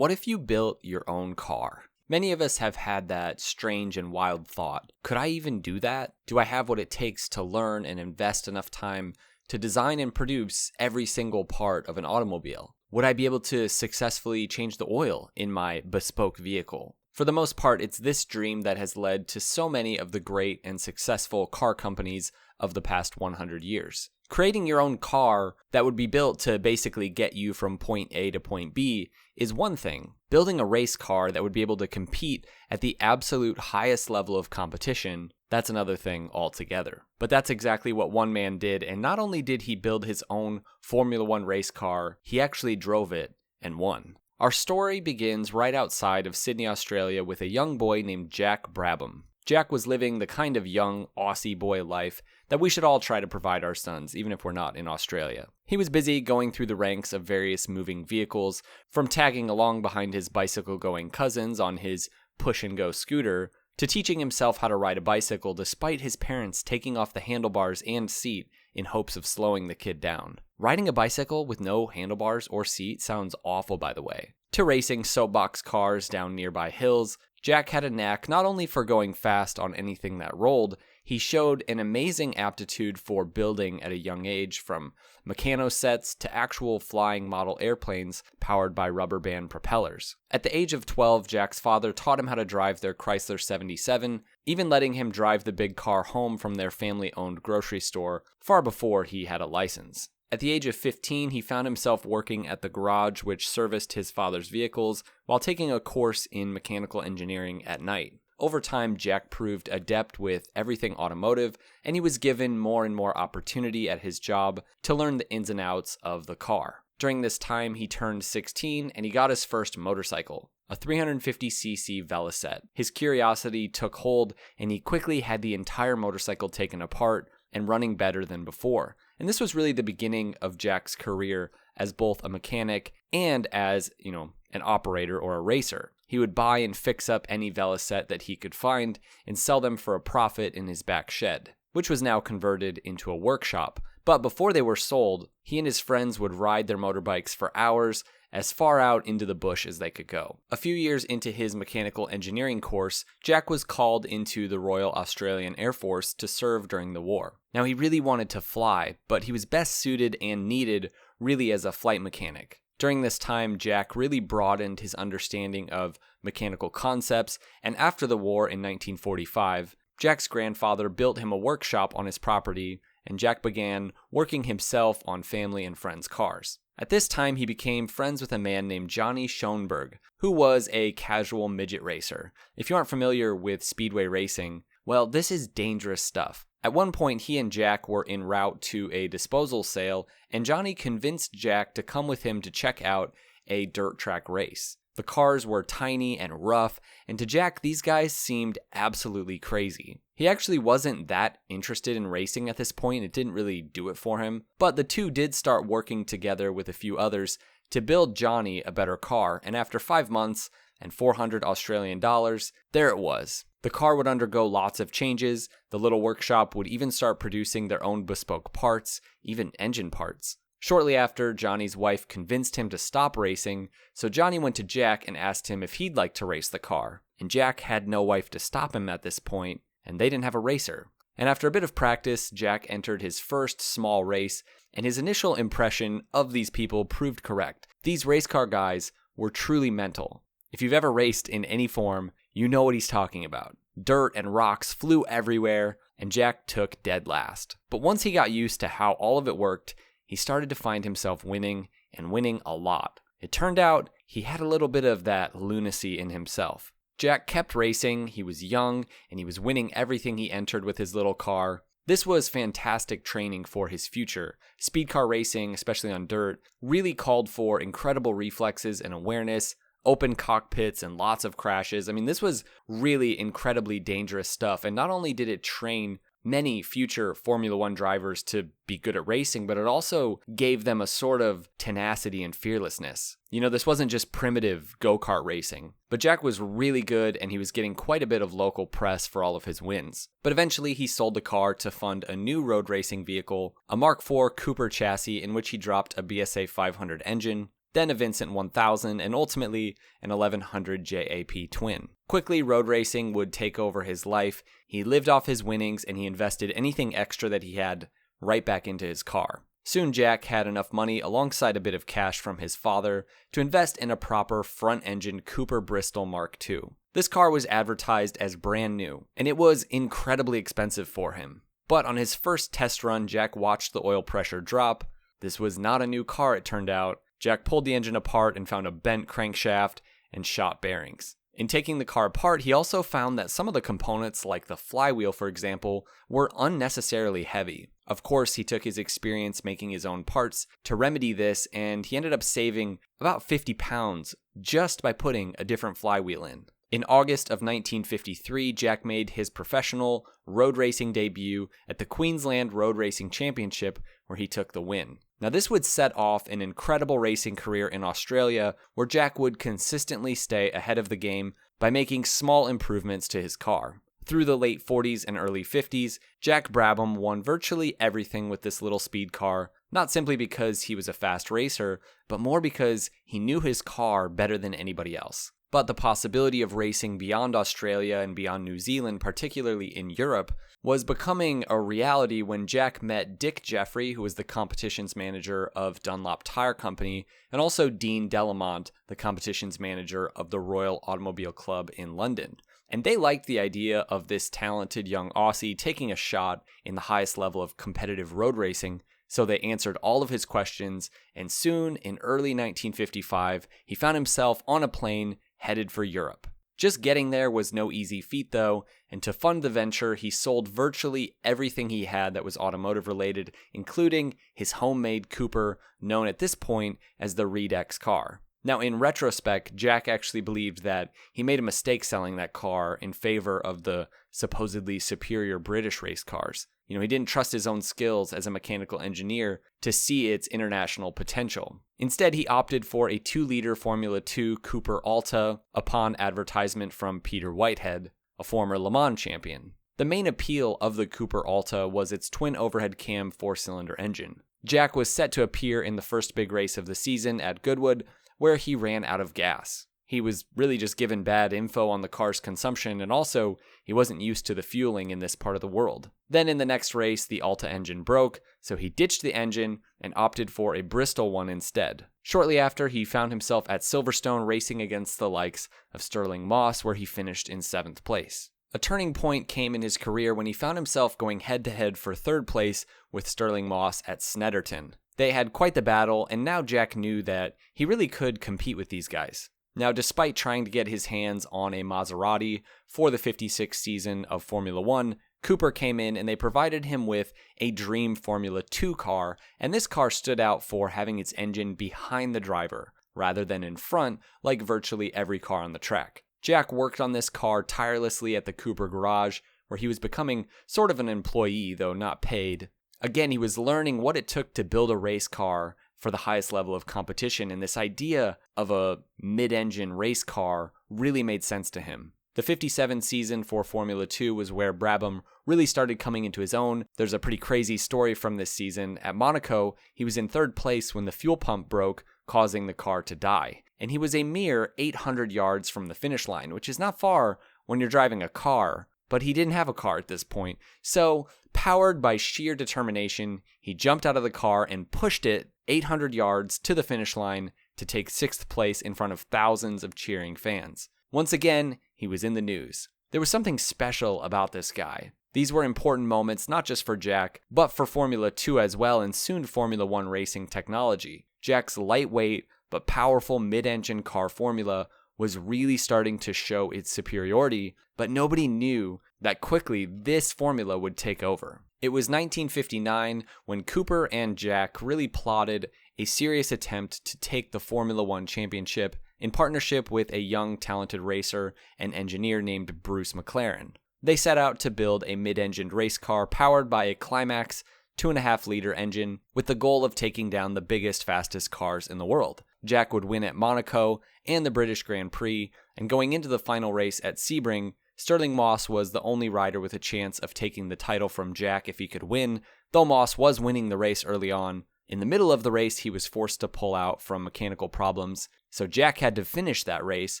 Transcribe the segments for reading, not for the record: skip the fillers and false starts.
What if you built your own car? Many of us have had that strange and wild thought. Could I even do that? Do I have what it takes to learn and invest enough time to design and produce every single part of an automobile? Would I be able to successfully change the oil in my bespoke vehicle? For the most part, it's this dream that has led to so many of the great and successful car companies of the past 100 years. Creating your own car that would be built to basically get you from point A to point B is one thing. Building a race car that would be able to compete at the absolute highest level of competition, that's another thing altogether. But that's exactly what one man did, and not only did he build his own Formula One race car, he actually drove it and won. Our story begins right outside of Sydney, Australia, with a young boy named Jack Brabham. Jack was living the kind of young Aussie boy life that we should all try to provide our sons, even if we're not in Australia. He was busy going through the ranks of various moving vehicles, from tagging along behind his bicycle-going cousins on his push-and-go scooter, to teaching himself how to ride a bicycle despite his parents taking off the handlebars and seat in hopes of slowing the kid down. Riding a bicycle with no handlebars or seat sounds awful, by the way. To racing soapbox cars down nearby hills, Jack had a knack not only for going fast on anything that rolled, he showed an amazing aptitude for building at a young age, from mechano sets to actual flying model airplanes powered by rubber band propellers. At the age of 12, Jack's father taught him how to drive their Chrysler 77, even letting him drive the big car home from their family-owned grocery store far before he had a license. At the age of 15, he found himself working at the garage which serviced his father's vehicles while taking a course in mechanical engineering at night. Over time, Jack proved adept with everything automotive, and he was given more and more opportunity at his job to learn the ins and outs of the car. During this time, he turned 16 and he got his first motorcycle, a 350cc Velocette. His curiosity took hold, and he quickly had the entire motorcycle taken apart and running better than before. And this was really the beginning of Jack's career as both a mechanic and as, an operator or a racer. He would buy and fix up any Velocette that he could find and sell them for a profit in his back shed, which was now converted into a workshop. But before they were sold, he and his friends would ride their motorbikes for hours, as far out into the bush as they could go. A few years into his mechanical engineering course, Jack was called into the Royal Australian Air Force to serve during the war. Now, he really wanted to fly, but he was best suited and needed really as a flight mechanic. During this time, Jack really broadened his understanding of mechanical concepts, and after the war in 1945, Jack's grandfather built him a workshop on his property, and Jack began working himself on family and friends' cars. At this time, he became friends with a man named Johnny Schoenberg, who was a casual midget racer. If you aren't familiar with speedway racing, well, this is dangerous stuff. At one point, he and Jack were en route to a disposal sale, and Johnny convinced Jack to come with him to check out a dirt track race. The cars were tiny and rough, and to Jack, these guys seemed absolutely crazy. He actually wasn't that interested in racing at this point. It didn't really do it for him, but the two did start working together with a few others to build Johnny a better car, and after 5 months and 400 Australian dollars, there it was. The car would undergo lots of changes. The little workshop would even start producing their own bespoke parts, even engine parts. Shortly after, Johnny's wife convinced him to stop racing, so Johnny went to Jack and asked him if he'd like to race the car. And Jack had no wife to stop him at this point, and they didn't have a racer. And after a bit of practice, Jack entered his first small race, and his initial impression of these people proved correct. These race car guys were truly mental. If you've ever raced in any form, you know what he's talking about. Dirt and rocks flew everywhere, and Jack took dead last. But once he got used to how all of it worked, he started to find himself winning, and winning a lot. It turned out he had a little bit of that lunacy in himself. Jack kept racing, he was young, and he was winning everything he entered with his little car. This was fantastic training for his future. Speed car racing, especially on dirt, really called for incredible reflexes and awareness, open cockpits, and lots of crashes. I mean, this was really incredibly dangerous stuff, and not only did it train many future Formula One drivers to be good at racing, but it also gave them a sort of tenacity and fearlessness. This wasn't just primitive go-kart racing. But Jack was really good, and he was getting quite a bit of local press for all of his wins. But eventually, he sold the car to fund a new road racing vehicle, a Mark IV Cooper chassis in which he dropped a BSA 500 engine. then a Vincent 1000, and ultimately an 1100 JAP twin. Quickly, road racing would take over his life. He lived off his winnings, and he invested anything extra that he had right back into his car. Soon Jack had enough money alongside a bit of cash from his father to invest in a proper front-engine Cooper Bristol Mark II. This car was advertised as brand new, and it was incredibly expensive for him. But on his first test run, Jack watched the oil pressure drop. This was not a new car, it turned out. Jack pulled the engine apart and found a bent crankshaft and shot bearings. In taking the car apart, he also found that some of the components, like the flywheel for example, were unnecessarily heavy. Of course, he took his experience making his own parts to remedy this, and he ended up saving about 50 pounds just by putting a different flywheel in. In August of 1953, Jack made his professional road racing debut at the Queensland Road Racing Championship, where he took the win. Now, this would set off an incredible racing career in Australia, where Jack would consistently stay ahead of the game by making small improvements to his car. Through the late 40s and early 50s, Jack Brabham won virtually everything with this little speed car, not simply because he was a fast racer, but more because he knew his car better than anybody else. But the possibility of racing beyond Australia and beyond New Zealand, particularly in Europe, was becoming a reality when Jack met Dick Jeffrey, who was the competitions manager of Dunlop Tire Company, and also Dean Delamont, the competitions manager of the Royal Automobile Club in London. And they liked the idea of this talented young Aussie taking a shot in the highest level of competitive road racing, so they answered all of his questions, and soon, in early 1955, he found himself on a plane headed for Europe. Just getting there was no easy feat though, and to fund the venture, he sold virtually everything he had that was automotive related, including his homemade Cooper, known at this point as the Reed X car. Now, in retrospect, Jack actually believed that he made a mistake selling that car in favor of the supposedly superior British race cars. He didn't trust his own skills as a mechanical engineer to see its international potential. Instead, he opted for a 2-liter Formula 2 Cooper Alta upon advertisement from Peter Whitehead, a former Le Mans champion. The main appeal of the Cooper Alta was its twin overhead cam 4-cylinder engine. Jack was set to appear in the first big race of the season at Goodwood, where he ran out of gas. He was really just given bad info on the car's consumption, and also he wasn't used to the fueling in this part of the world. Then in the next race, the Alta engine broke, so he ditched the engine and opted for a Bristol one instead. Shortly after, he found himself at Silverstone racing against the likes of Stirling Moss, where he finished in 7th place. A turning point came in his career when he found himself going head-to-head for 3rd place with Stirling Moss at Snetterton. They had quite the battle, and now Jack knew that he really could compete with these guys. Now, despite trying to get his hands on a Maserati for the 56th season of Formula 1, Cooper came in and they provided him with a dream Formula 2 car, and this car stood out for having its engine behind the driver, rather than in front, like virtually every car on the track. Jack worked on this car tirelessly at the Cooper garage, where he was becoming sort of an employee, though not paid. Again, he was learning what it took to build a race car for the highest level of competition, and this idea of a mid-engine race car really made sense to him. The 57 season for Formula 2 was where Brabham really started coming into his own. There's a pretty crazy story from this season. At Monaco, he was in 3rd place when the fuel pump broke, causing the car to die. And he was a mere 800 yards from the finish line, which is not far when you're driving a car. But he didn't have a car at this point. So, powered by sheer determination, he jumped out of the car and pushed it 800 yards to the finish line to take 6th place in front of thousands of cheering fans. Once again, he was in the news. There was something special about this guy. These were important moments not just for Jack, but for Formula 2 as well, and soon Formula 1 racing technology. Jack's lightweight but powerful mid-engine car formula was really starting to show its superiority, but nobody knew that quickly this formula would take over. It was 1959 when Cooper and Jack really plotted a serious attempt to take the Formula 1 championship in partnership with a young, talented racer and engineer named Bruce McLaren. They set out to build a mid-engined race car powered by a Climax 2.5-liter engine with the goal of taking down the biggest, fastest cars in the world. Jack would win at Monaco and the British Grand Prix, and going into the final race at Sebring, Stirling Moss was the only rider with a chance of taking the title from Jack if he could win. Though Moss was winning the race early on, In the middle of the race, he was forced to pull out from mechanical problems, so Jack had to finish that race.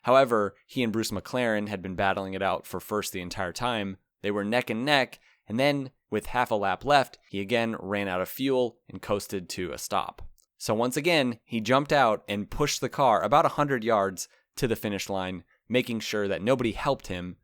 However, he and Bruce McLaren had been battling it out for first the entire time. They were neck and neck, and then, with half a lap left, he again ran out of fuel and coasted to a stop. So once again, he jumped out and pushed the car about 100 yards to the finish line, making sure that nobody helped him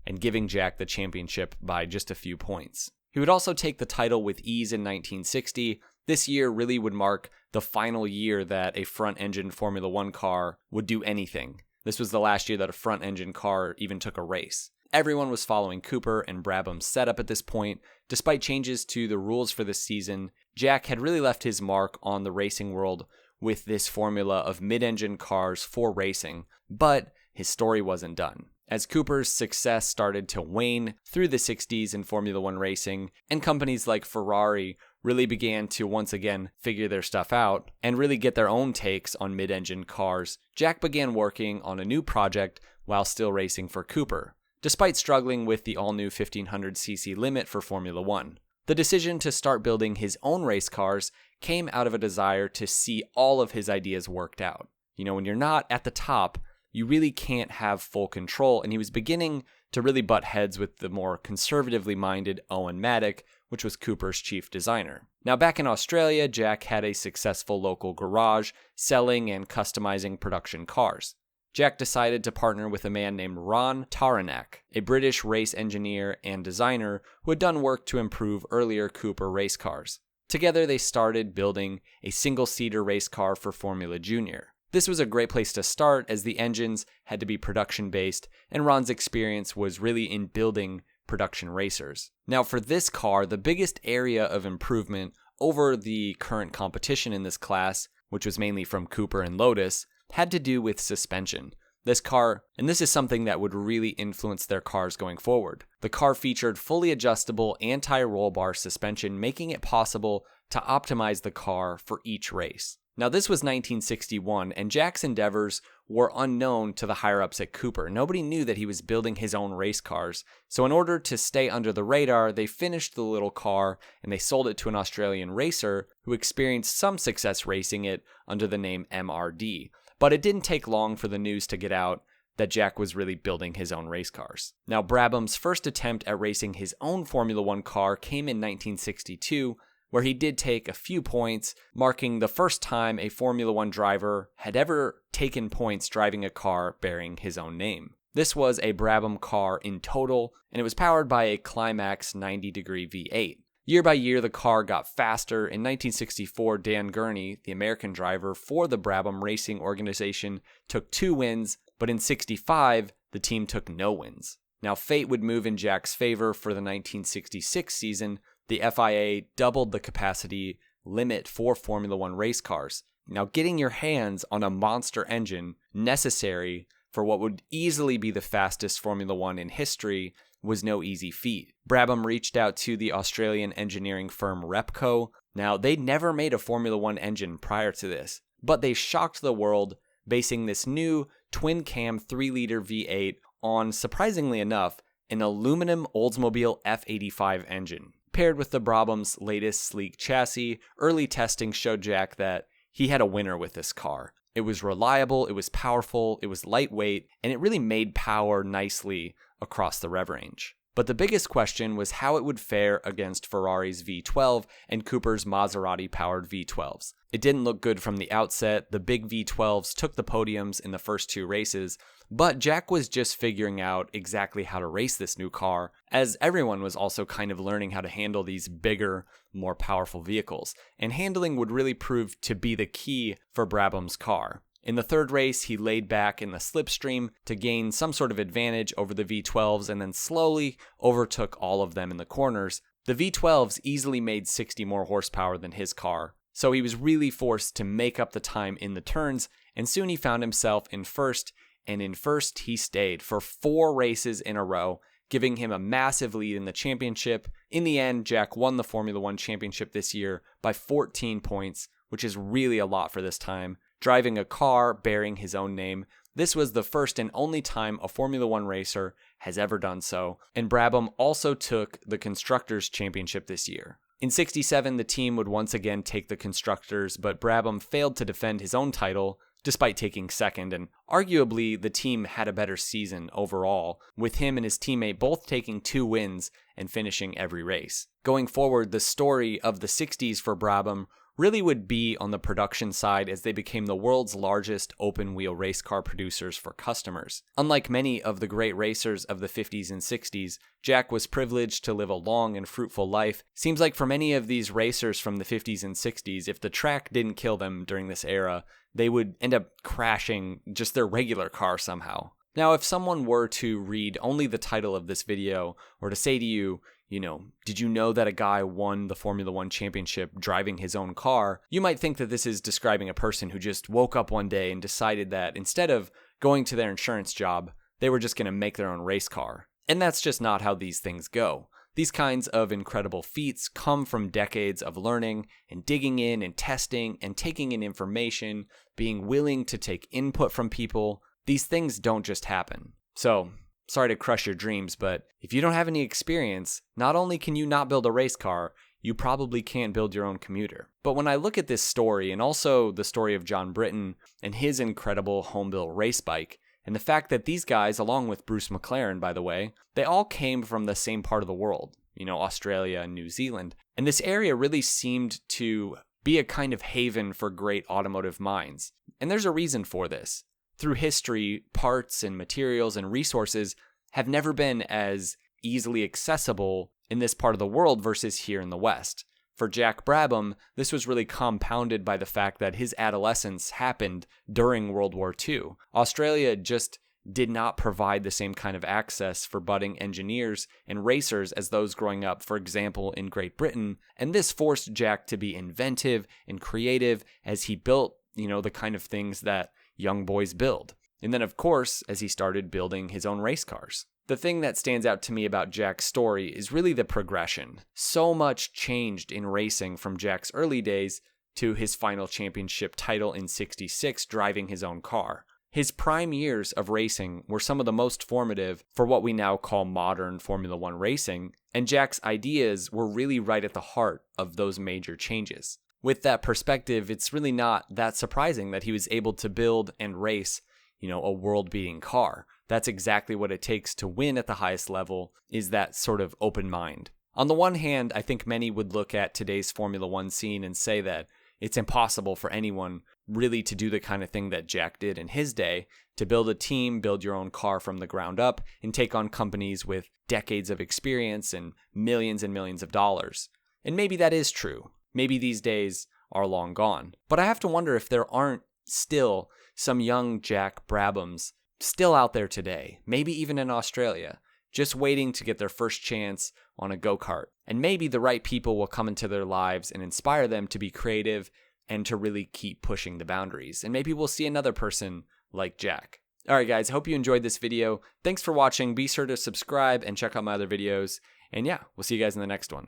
and giving Jack the championship by just a few points. He would also take the title with ease in 1960. This year really would mark the final year that a front-engine Formula One car would do anything. This was the last year that a front-engine car even took a race. Everyone was following Cooper and Brabham's setup at this point. Despite changes to the rules for this season, Jack had really left his mark on the racing world with this formula of mid-engine cars for racing, but his story wasn't done. As Cooper's success started to wane through the 60s in Formula One racing, and companies like Ferrari really began to once again figure their stuff out and really get their own takes on mid-engine cars, Jack began working on a new project while still racing for Cooper, despite struggling with the all-new 1500cc limit for Formula One. The decision to start building his own race cars came out of a desire to see all of his ideas worked out. You know, when you're not at the top, you really can't have full control, and he was beginning to really butt heads with the more conservatively minded Owen Maddock, which was Cooper's chief designer. Now, back in Australia, Jack had a successful local garage selling and customizing production cars. Jack decided to partner with a man named Ron Tauranac, a British race engineer and designer who had done work to improve earlier Cooper race cars. Together, they started building a single-seater race car for Formula Junior. This was a great place to start as the engines had to be production-based, and Ron's experience was really in building production racers. Now, for this car, the biggest area of improvement over the current competition in this class, which was mainly from Cooper and Lotus, had to do with suspension. This car, and this is something that would really influence their cars going forward. The car featured fully adjustable anti-roll bar suspension, making it possible to optimize the car for each race. Now, this was 1961, and Jack's endeavors were unknown to the higher-ups at Cooper. Nobody knew that he was building his own race cars. So in order to stay under the radar, they finished the little car, and they sold it to an Australian racer who experienced some success racing it under the name MRD. But it didn't take long for the news to get out that Jack was really building his own race cars. Now, Brabham's first attempt at racing his own Formula One car came in 1962, where he did take a few points, marking the first time a Formula One driver had ever taken points driving a car bearing his own name. This was a Brabham car in total, and it was powered by a Climax 90-degree V8. Year by year, the car got faster. In 1964, Dan Gurney, the American driver for the Brabham Racing organization, took 2 wins, but in 65, the team took no wins. Now, fate would move in Jack's favor for the 1966 season. The FIA doubled the capacity limit for Formula One race cars. Now, getting your hands on a monster engine necessary for what would easily be the fastest Formula One in history was no easy feat. Brabham reached out to the Australian engineering firm Repco. Now, they'd never made a Formula One engine prior to this, but they shocked the world, basing this new twin-cam 3-liter V8 on, surprisingly enough, an aluminum Oldsmobile F85 engine. Paired with the Brabham's latest sleek chassis, early testing showed Jack that he had a winner with this car. It was reliable, it was powerful, it was lightweight, and it really made power nicely across the rev range. But the biggest question was how it would fare against Ferrari's V12 and Cooper's Maserati-powered V12s. It didn't look good from the outset. The big V12s took the podiums in the first 2 races, but Jack was just figuring out exactly how to race this new car, as everyone was also kind of learning how to handle these bigger, more powerful vehicles. And handling would really prove to be the key for Brabham's car. In the 3rd race, he laid back in the slipstream to gain some sort of advantage over the V12s and then slowly overtook all of them in the corners. The V12s easily made 60 more horsepower than his car, so he was really forced to make up the time in the turns, and soon he found himself in first, and in first he stayed for 4 races in a row, giving him a massive lead in the championship. In the end, Jack won the Formula One championship this year by 14 points, which is really a lot for this time. Driving a car bearing his own name, this was the first and only time a Formula One racer has ever done so, and Brabham also took the Constructors' Championship this year. In '67, the team would once again take the Constructors, but Brabham failed to defend his own title despite taking second, and arguably the team had a better season overall, with him and his teammate both taking 2 wins and finishing every race. Going forward, the story of the '60s for Brabham really would be on the production side as they became the world's largest open-wheel race car producers for customers. Unlike many of the great racers of the '50s and '60s, Jack was privileged to live a long and fruitful life. Seems like for many of these racers from the '50s and '60s, if the track didn't kill them during this era, they would end up crashing just their regular car somehow. Now, if someone were to read only the title of this video, or to say to you, did you know that a guy won the Formula One championship driving his own car? You might think that this is describing a person who just woke up one day and decided that instead of going to their insurance job, they were just going to make their own race car. And that's just not how these things go. These kinds of incredible feats come from decades of learning and digging in and testing and taking in information, being willing to take input from people. These things don't just happen. So, sorry to crush your dreams, but if you don't have any experience, not only can you not build a race car, you probably can't build your own commuter. But when I look at this story, and also the story of John Britton and his incredible home-built race bike, and the fact that these guys, along with Bruce McLaren, by the way, they all came from the same part of the world, Australia and New Zealand. And this area really seemed to be a kind of haven for great automotive minds. And there's a reason for this. Through history, parts and materials and resources have never been as easily accessible in this part of the world versus here in the West. For Jack Brabham, this was really compounded by the fact that his adolescence happened during World War II. Australia just did not provide the same kind of access for budding engineers and racers as those growing up, for example, in Great Britain, and this forced Jack to be inventive and creative as he built, the kind of things that young boys build. And then, of course, as he started building his own race cars. The thing that stands out to me about Jack's story is really the progression. So much changed in racing from Jack's early days to his final championship title in '66 driving his own car. His prime years of racing were some of the most formative for what we now call modern Formula One racing, and Jack's ideas were really right at the heart of those major changes. With that perspective, it's really not that surprising that he was able to build and race, a world-beating car. That's exactly what it takes to win at the highest level, is that sort of open mind. On the one hand, I think many would look at today's Formula One scene and say that it's impossible for anyone really to do the kind of thing that Jack did in his day, to build a team, build your own car from the ground up, and take on companies with decades of experience and millions of dollars. And maybe that is true. Maybe these days are long gone. But I have to wonder if there aren't still some young Jack Brabhams still out there today, maybe even in Australia, just waiting to get their first chance on a go-kart. And maybe the right people will come into their lives and inspire them to be creative and to really keep pushing the boundaries. And maybe we'll see another person like Jack. All right, guys, hope you enjoyed this video. Thanks for watching. Be sure to subscribe and check out my other videos. And yeah, we'll see you guys in the next one.